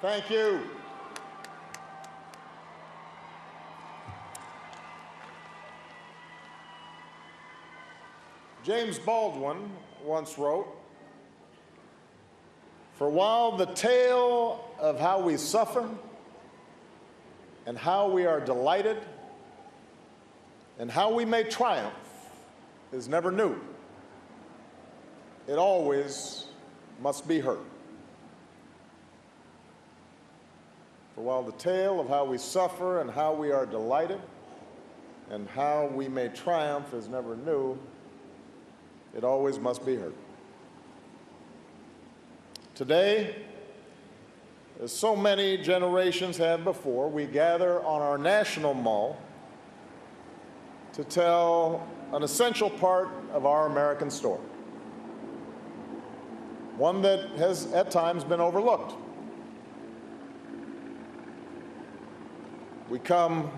Thank you. James Baldwin once wrote, "For while the tale of how we suffer and how we are delighted and how we may triumph is never new, it always must be heard." For while the tale of how we suffer and how we are delighted and how we may triumph is never new, it always must be heard. Today, as so many generations have before, we gather on our national mall to tell an essential part of our American story, one that has at times been overlooked. We come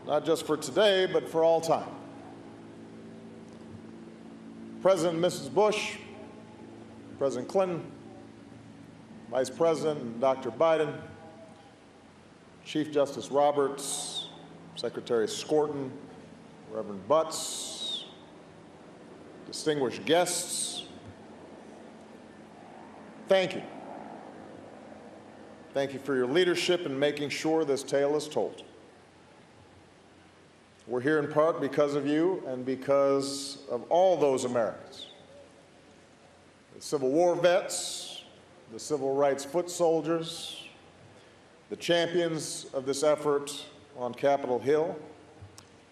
not just for today, but for all time. President and Mrs. Bush, President Clinton, Vice President Dr. Biden, Chief Justice Roberts, Secretary Skorton, Reverend Butts, distinguished guests, thank you. Thank you for your leadership in making sure this tale is told. We're here in part because of you and because of all those Americans, the Civil War vets, the civil rights foot soldiers, the champions of this effort on Capitol Hill,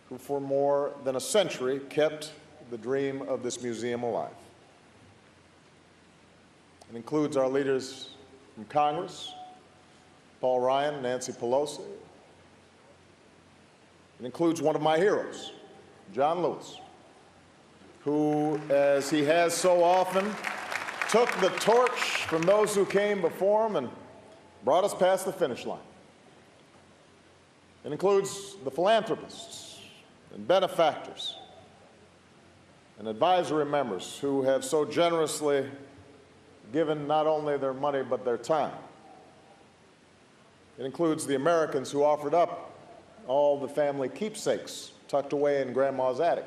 who for more than a century kept the dream of this museum alive. It includes our leaders from Congress, Paul Ryan, Nancy Pelosi. It includes one of my heroes, John Lewis, who, as he has so often, took the torch from those who came before him and brought us past the finish line. It includes the philanthropists and benefactors and advisory members who have so generously given not only their money but their time. It includes the Americans who offered up all the family keepsakes tucked away in Grandma's attic.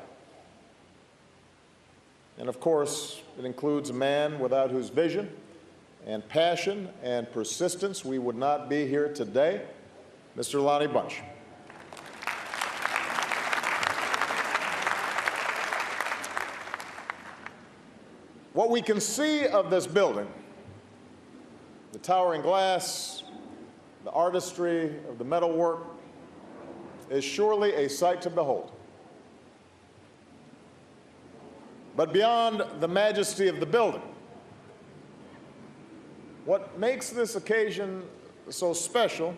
And of course, it includes a man without whose vision and passion and persistence we would not be here today, Mr. Lonnie Bunch. What we can see of this building, the towering glass, the artistry of the metalwork, is surely a sight to behold. But beyond the majesty of the building, what makes this occasion so special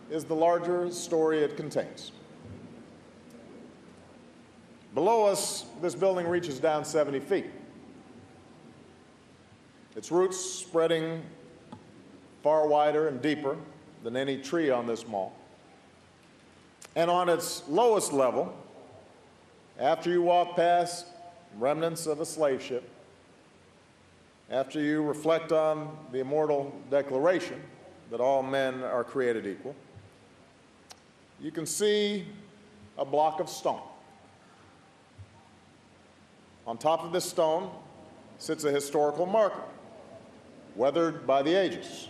is the larger story it contains. Below us, this building reaches down 70 feet. Its roots spreading far wider and deeper than any tree on this mall. And on its lowest level, after you walk past remnants of a slave ship, after you reflect on the immortal declaration that all men are created equal, you can see a block of stone. On top of this stone sits a historical marker, weathered by the ages.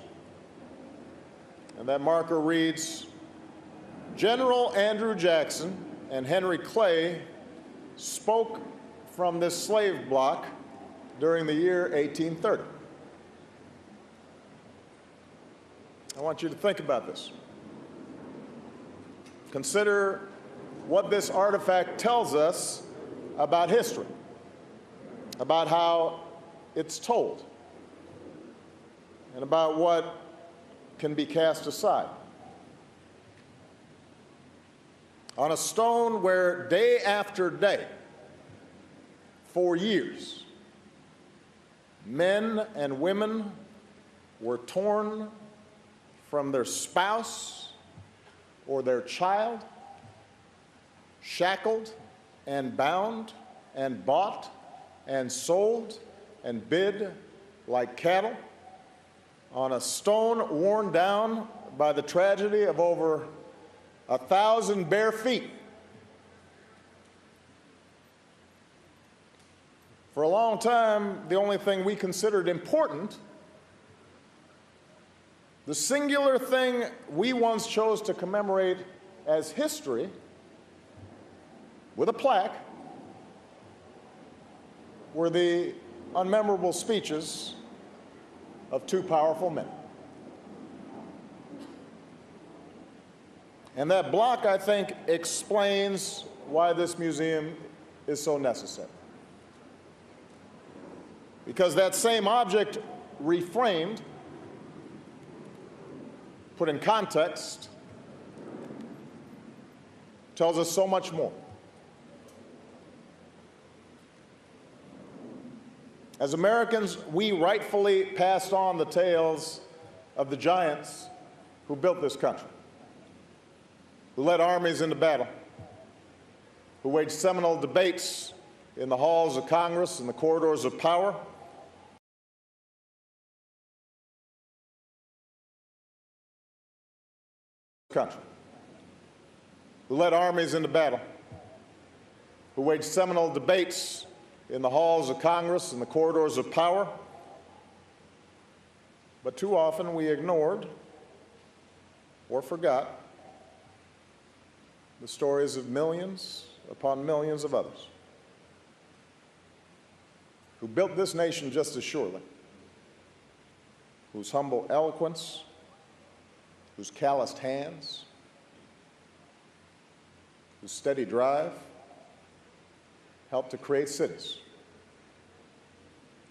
And that marker reads, "General Andrew Jackson and Henry Clay spoke from this slave block during the year 1830. I want you to think about this. Consider what this artifact tells us about history, about how it's told, and about what can be cast aside. On a stone where day after day, for years, men and women were torn from their spouse or their child, shackled and bound and bought and sold and bid like cattle on a stone worn down by the tragedy of over 1,000 bare feet. For a long time, the only thing we considered important, the singular thing we once chose to commemorate as history with a plaque, were the unmemorable speeches of two powerful men. And that block, I think, explains why this museum is so necessary. Because that same object, reframed, put in context, tells us so much more. As Americans, we rightfully passed on the tales of the giants who built this country, who led armies into battle, who waged seminal debates in the halls of Congress and the corridors of power, country, who led armies into battle, who waged seminal debates in the halls of Congress and the corridors of power. But too often we ignored or forgot the stories of millions upon millions of others who built this nation just as surely, whose humble eloquence, whose calloused hands, whose steady drive helped to create cities,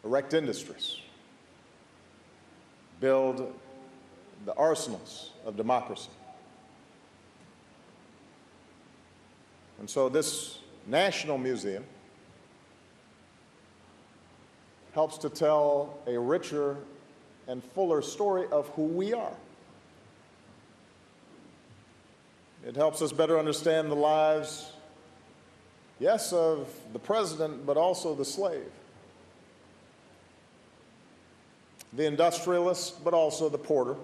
erect industries, build the arsenals of democracy. And so this National Museum helps to tell a richer and fuller story of who we are. It helps us better understand the lives, yes, of the president, but also the slave, the industrialist, but also the porter,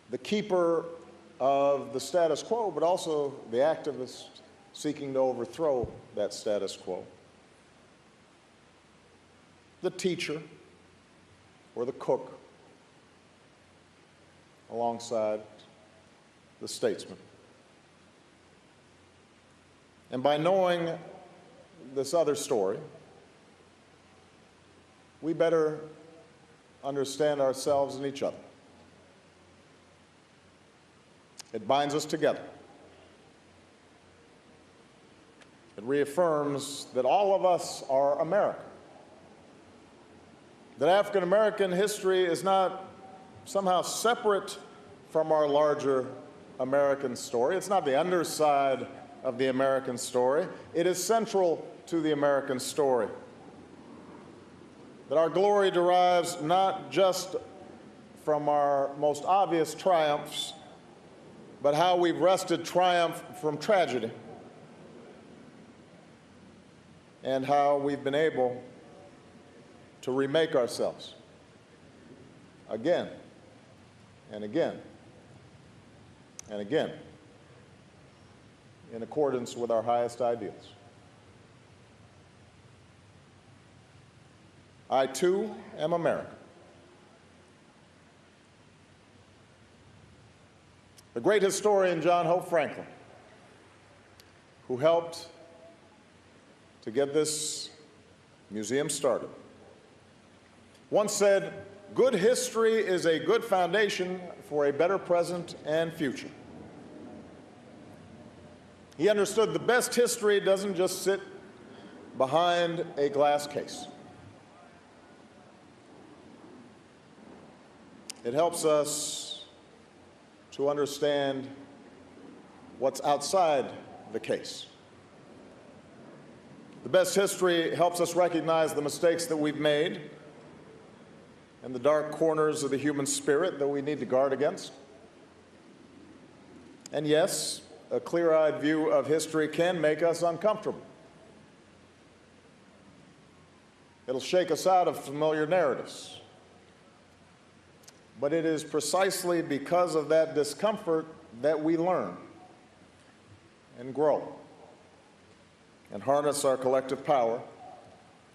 the keeper of the status quo, but also the activist seeking to overthrow that status quo, the teacher or the cook, alongside the statesman. And by knowing this other story, we better understand ourselves and each other. It binds us together. It reaffirms that all of us are American, that African American history is not somehow separate from our larger American story. It's not the underside of the American story. It is central to the American story. That our glory derives not just from our most obvious triumphs, but how we've wrested triumph from tragedy, and how we've been able to remake ourselves again and again and again in accordance with our highest ideals. I, too, am American. The great historian John Hope Franklin, who helped to get this museum started, once said, "Good history is a good foundation for a better present and future." He understood the best history doesn't just sit behind a glass case. It helps us to understand what's outside the case. The best history helps us recognize the mistakes that we've made and the dark corners of the human spirit that we need to guard against. And yes, a clear-eyed view of history can make us uncomfortable. It'll shake us out of familiar narratives. But it is precisely because of that discomfort that we learn and grow and harness our collective power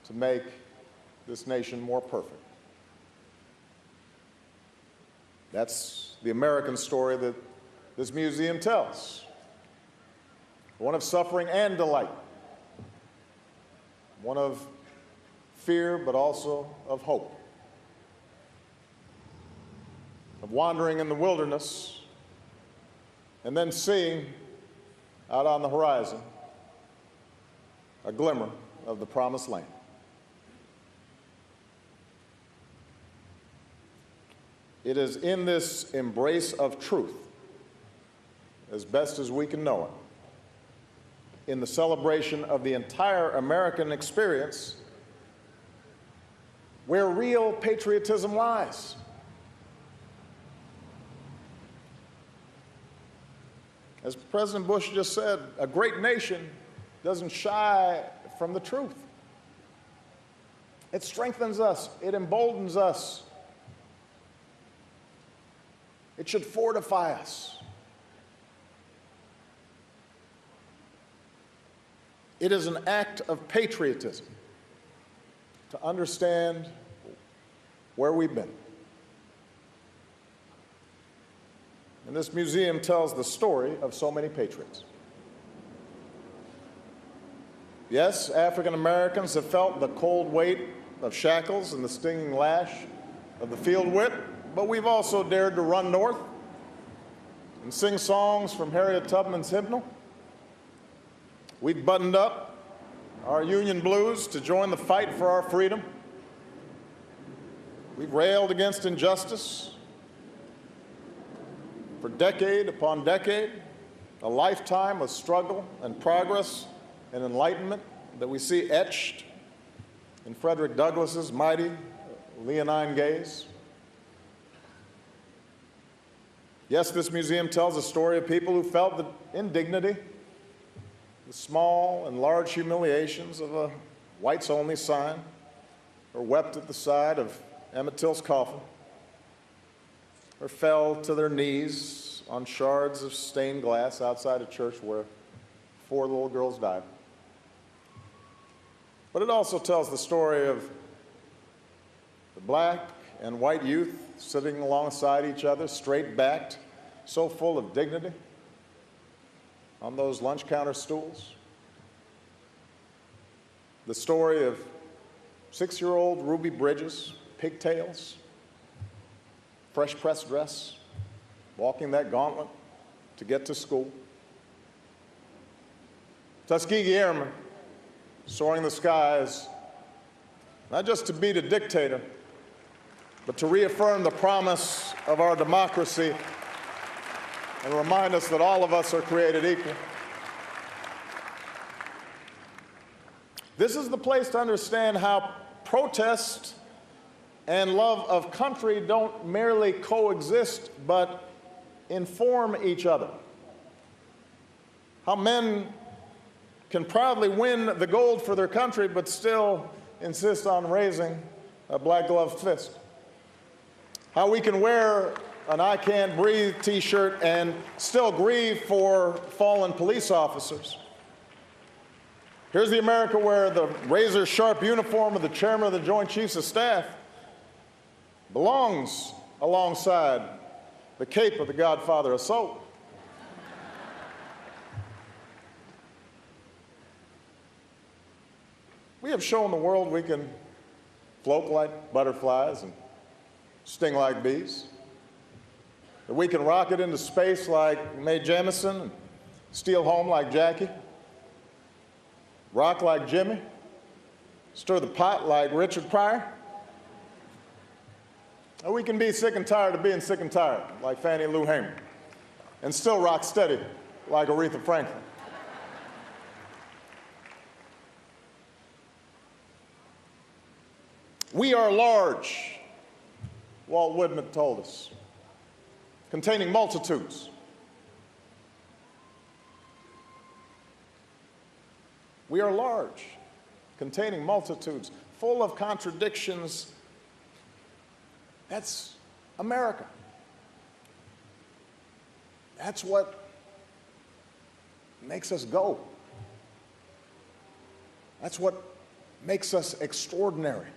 to make this nation more perfect. That's the American story that this museum tells. One of suffering and delight. One of fear, but also of hope. Of wandering in the wilderness and then seeing out on the horizon a glimmer of the promised land. It is in this embrace of truth, as best as we can know it, in the celebration of the entire American experience, where real patriotism lies. As President Bush just said, a great nation doesn't shy from the truth. It strengthens us. It emboldens us. It should fortify us. It is an act of patriotism to understand where we've been. And this museum tells the story of so many patriots. Yes, African Americans have felt the cold weight of shackles and the stinging lash of the field whip, but we've also dared to run north and sing songs from Harriet Tubman's hymnal. We've buttoned up our Union blues to join the fight for our freedom. We've railed against injustice for decade upon decade, a lifetime of struggle and progress and enlightenment that we see etched in Frederick Douglass's mighty leonine gaze. Yes, this museum tells a story of people who felt the indignity, the small and large humiliations of a whites-only sign, or wept at the side of Emmett Till's coffin, or fell to their knees on shards of stained glass outside a church where 4 little girls died. But it also tells the story of the black and white youth sitting alongside each other, straight-backed, so full of dignity, on those lunch counter stools. The story of 6-year-old Ruby Bridges, pigtails, fresh pressed dress, walking that gauntlet to get to school. Tuskegee Airmen soaring the skies, not just to beat a dictator, but to reaffirm the promise of our democracy and remind us that all of us are created equal. This is the place to understand how protest and love of country don't merely coexist, but inform each other. How men can proudly win the gold for their country, but still insist on raising a black-gloved fist. How we can wear an I Can't Breathe t-shirt and still grieve for fallen police officers. Here's the America where the razor-sharp uniform of the chairman of the Joint Chiefs of Staff belongs alongside the cape of the Godfather of Soap. We have shown the world we can float like butterflies and sting like bees, that we can rocket into space like Mae Jemison and steal home like Jackie, rock like Jimmy, stir the pot like Richard Pryor. And we can be sick and tired of being sick and tired like Fannie Lou Hamer, and still rock steady like Aretha Franklin. We are large, Walt Whitman told us, containing multitudes. We are large, containing multitudes, full of contradictions. That's America. That's what makes us go. That's what makes us extraordinary.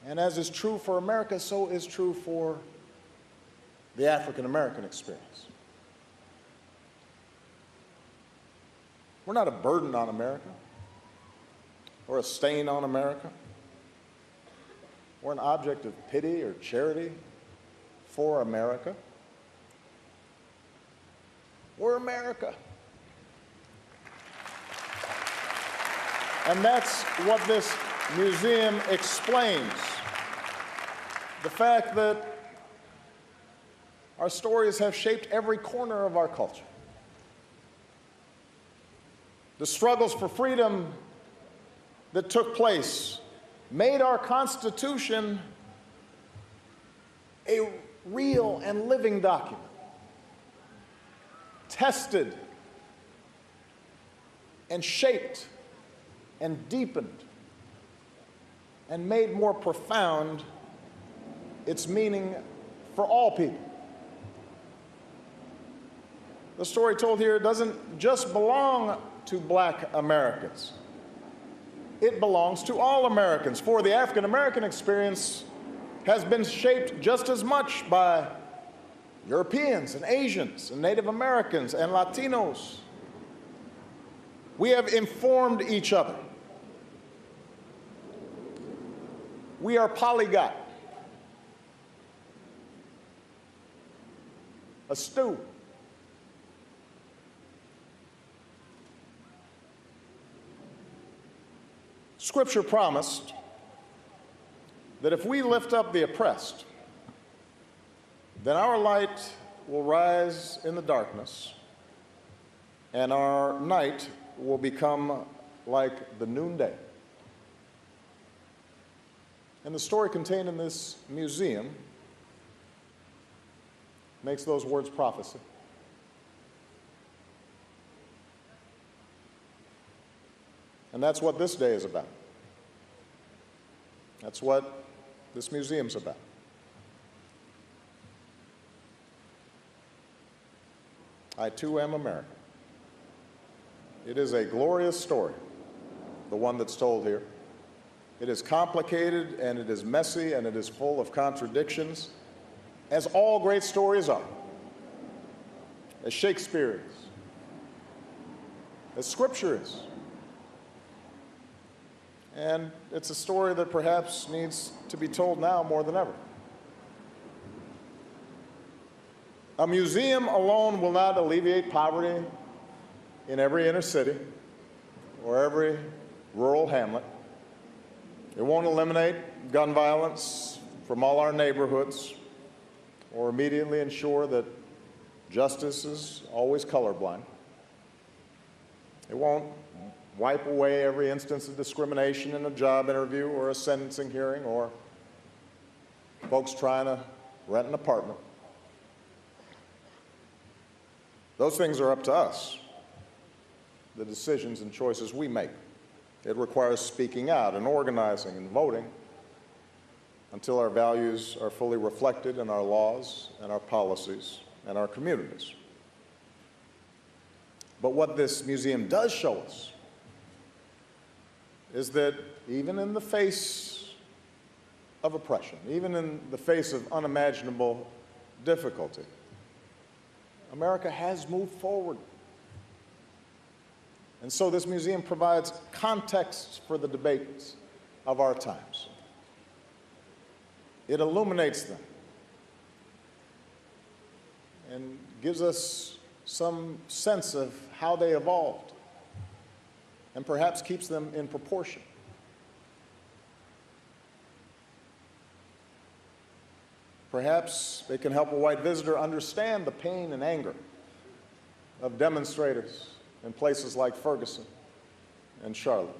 And as is true for America, so is true for the African American experience. We're not a burden on America or a stain on America. We're an object of pity or charity for America. We're America. And that's what this museum explains. The fact that our stories have shaped every corner of our culture. The struggles for freedom that took place made our Constitution a real and living document, tested and shaped and deepened and made more profound its meaning for all people. The story told here doesn't just belong to Black Americans. It belongs to all Americans, for the African American experience has been shaped just as much by Europeans and Asians and Native Americans and Latinos. We have informed each other. We are polyglot, astute, Scripture promised that if we lift up the oppressed, then our light will rise in the darkness, and our night will become like the noonday. And the story contained in this museum makes those words prophecy. And that's what this day is about. That's what this museum's about. I too am American. It is a glorious story, the one that's told here. It is complicated, and it is messy, and it is full of contradictions, as all great stories are, as Shakespeare is, as Scripture is. And it's a story that perhaps needs to be told now more than ever. A museum alone will not alleviate poverty in every inner city or every rural hamlet. It won't eliminate gun violence from all our neighborhoods or immediately ensure that justice is always colorblind. It won't wipe away every instance of discrimination in a job interview or a sentencing hearing or folks trying to rent an apartment. Those things are up to us, the decisions and choices we make. It requires speaking out and organizing and voting until our values are fully reflected in our laws and our policies and our communities. But what this museum does show us is that even in the face of oppression, even in the face of unimaginable difficulty, America has moved forward. And so this museum provides context for the debates of our times. It illuminates them and gives us some sense of how they evolved, and perhaps keeps them in proportion. Perhaps they can help a white visitor understand the pain and anger of demonstrators in places like Ferguson and Charlotte.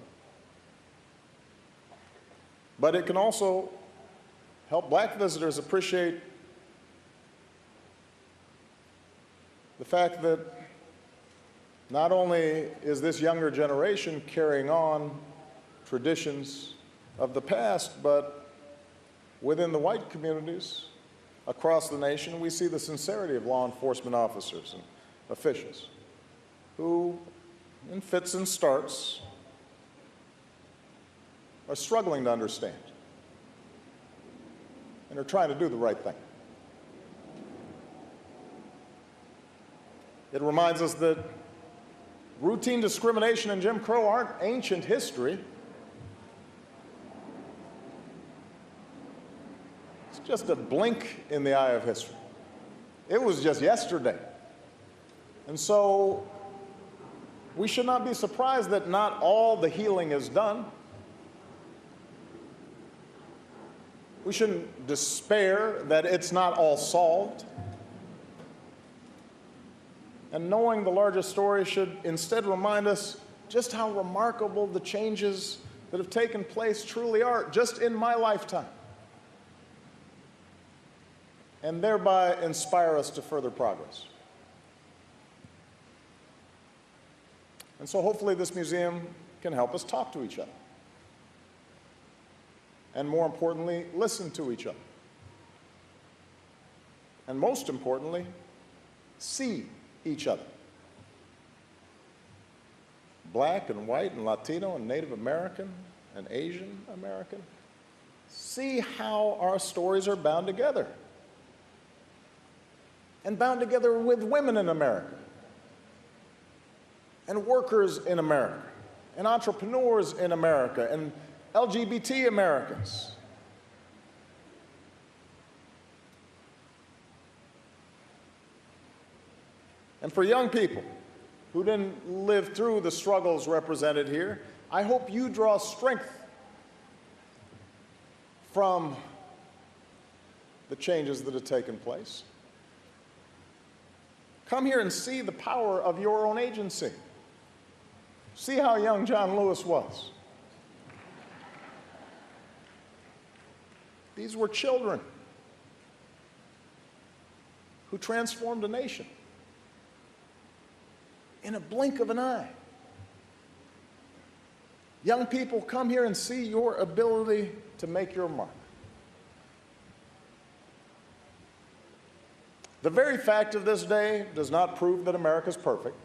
But it can also help Black visitors appreciate the fact that not only is this younger generation carrying on traditions of the past, but within the white communities across the nation, we see the sincerity of law enforcement officers and officials who, in fits and starts, are struggling to understand and are trying to do the right thing. It reminds us that routine discrimination and Jim Crow aren't ancient history. It's just a blink in the eye of history. It was just yesterday. And so we should not be surprised that not all the healing is done. We shouldn't despair that it's not all solved. And knowing the larger story should instead remind us just how remarkable the changes that have taken place truly are, just in my lifetime, and thereby inspire us to further progress. And so hopefully this museum can help us talk to each other, and more importantly, listen to each other, and most importantly, see each other. Black and white and Latino and Native American and Asian American. See how our stories are bound together. And bound together with women in America, and workers in America, and entrepreneurs in America, and LGBT Americans. And for young people who didn't live through the struggles represented here, I hope you draw strength from the changes that have taken place. Come here and see the power of your own agency. See how young John Lewis was. These were children who transformed a nation in a blink of an eye. Young people, come here and see your ability to make your mark. The very fact of this day does not prove that America's perfect,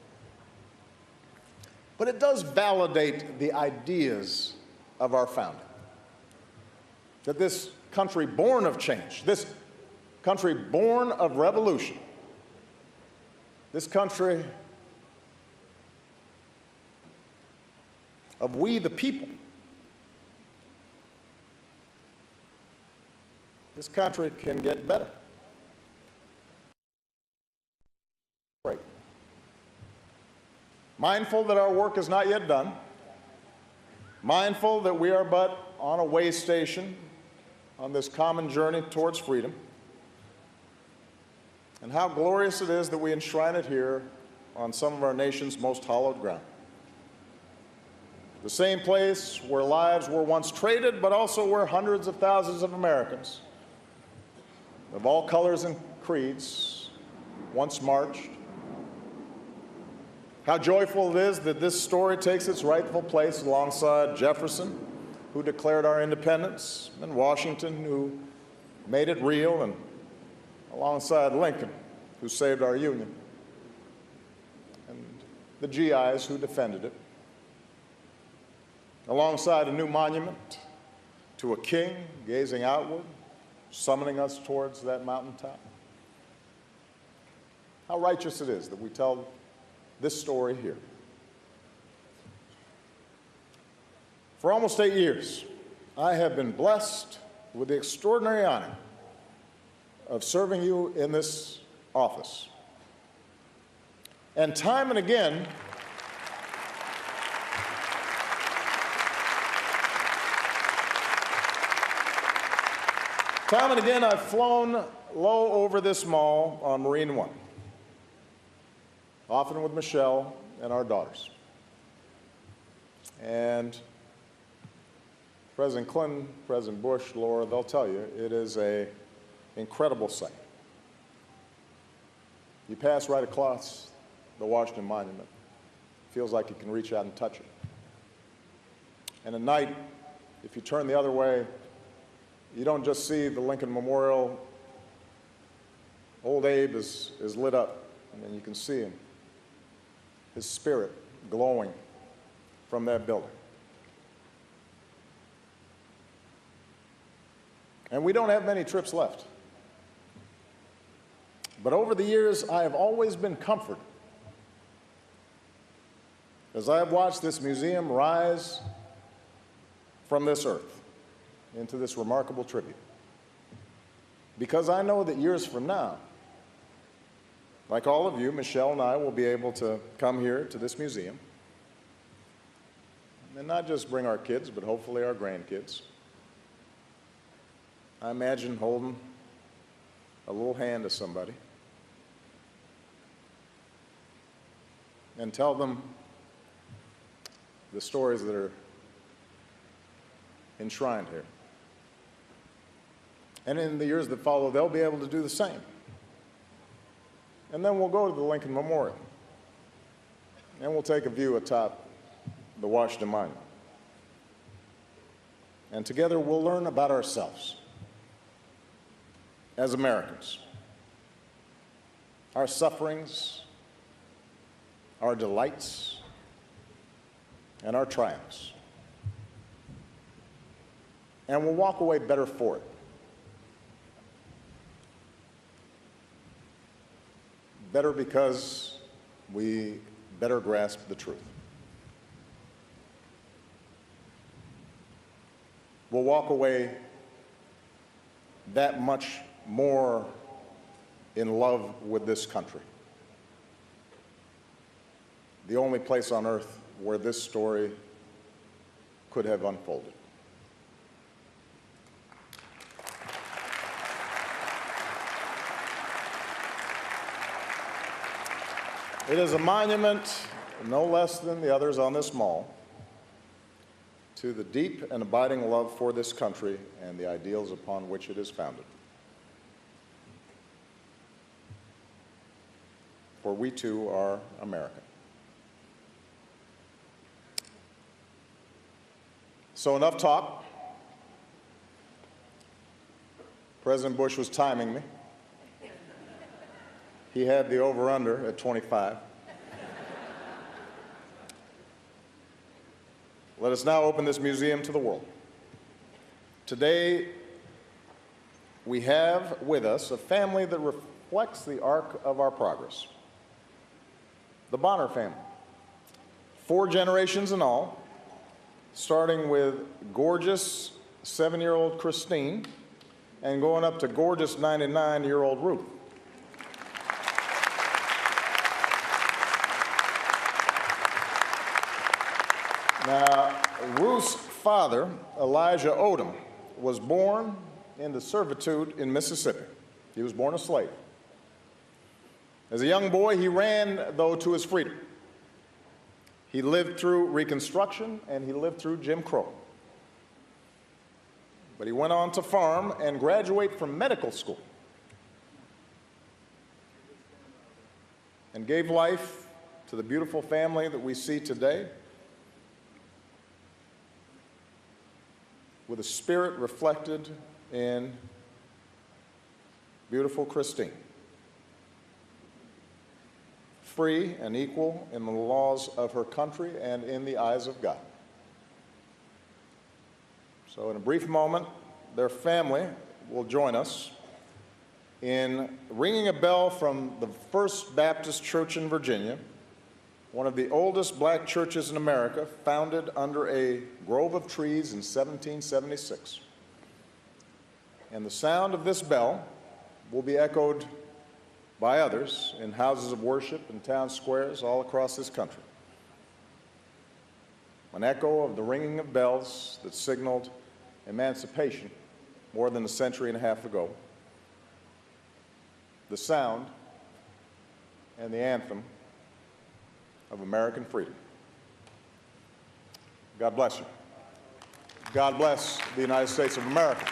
but it does validate the ideas of our founding. That this country born of change, this country born of revolution, this country of we the people, this country can get better. Right. Mindful that our work is not yet done, mindful that we are but on a way station on this common journey towards freedom, and how glorious it is that we enshrine it here on some of our nation's most hallowed ground. The same place where lives were once traded, but also where hundreds of thousands of Americans of all colors and creeds once marched. How joyful it is that this story takes its rightful place alongside Jefferson, who declared our independence, and Washington, who made it real, and alongside Lincoln, who saved our Union, and the GIs who defended it. Alongside a new monument to a king gazing outward, summoning us towards that mountaintop. How righteous it is that we tell this story here. For almost 8 years, I have been blessed with the extraordinary honor of serving you in this office. And time and again, I've flown low over this mall on Marine One, often with Michelle and our daughters. And President Clinton, President Bush, Laura, they'll tell you, it is an incredible sight. You pass right across the Washington Monument. Feels like you can reach out and touch it. And at night, if you turn the other way, you don't just see the Lincoln Memorial. Old Abe is lit up, and you can see him, his spirit glowing from that building. And we don't have many trips left. But over the years, I have always been comforted as I have watched this museum rise from this earth into this remarkable tribute. Because I know that years from now, like all of you, Michelle and I will be able to come here to this museum and not just bring our kids, but hopefully our grandkids. I imagine holding a little hand to somebody and tell them the stories that are enshrined here. And in the years that follow, they'll be able to do the same. And then we'll go to the Lincoln Memorial, and we'll take a view atop the Washington Monument. And together we'll learn about ourselves as Americans, our sufferings, our delights, and our triumphs. And we'll walk away better for it. Better because we better grasp the truth. We'll walk away that much more in love with this country. The only place on earth where this story could have unfolded. It is a monument, no less than the others on this mall, to the deep and abiding love for this country and the ideals upon which it is founded. For we too are American. So enough talk. President Bush was timing me. He had the over-under at 25. Let us now open this museum to the world. Today, we have with us a family that reflects the arc of our progress. The Bonner family. 4 generations in all, starting with gorgeous 7-year-old Christine and going up to gorgeous 99-year-old Ruth. Now, Ruth's father, Elijah Odom, was born into servitude in Mississippi. He was born a slave. As a young boy, he ran, though, to his freedom. He lived through Reconstruction, and he lived through Jim Crow. But he went on to farm and graduate from medical school and gave life to the beautiful family that we see today with a spirit reflected in beautiful Christine. Free and equal in the laws of her country and in the eyes of God. So in a brief moment, their family will join us in ringing a bell from the First Baptist Church in Virginia, one of the oldest black churches in America, founded under a grove of trees in 1776. And the sound of this bell will be echoed by others in houses of worship and town squares all across this country. An echo of the ringing of bells that signaled emancipation more than a century and a half ago. The sound and the anthem of American freedom. God bless you. God bless the United States of America.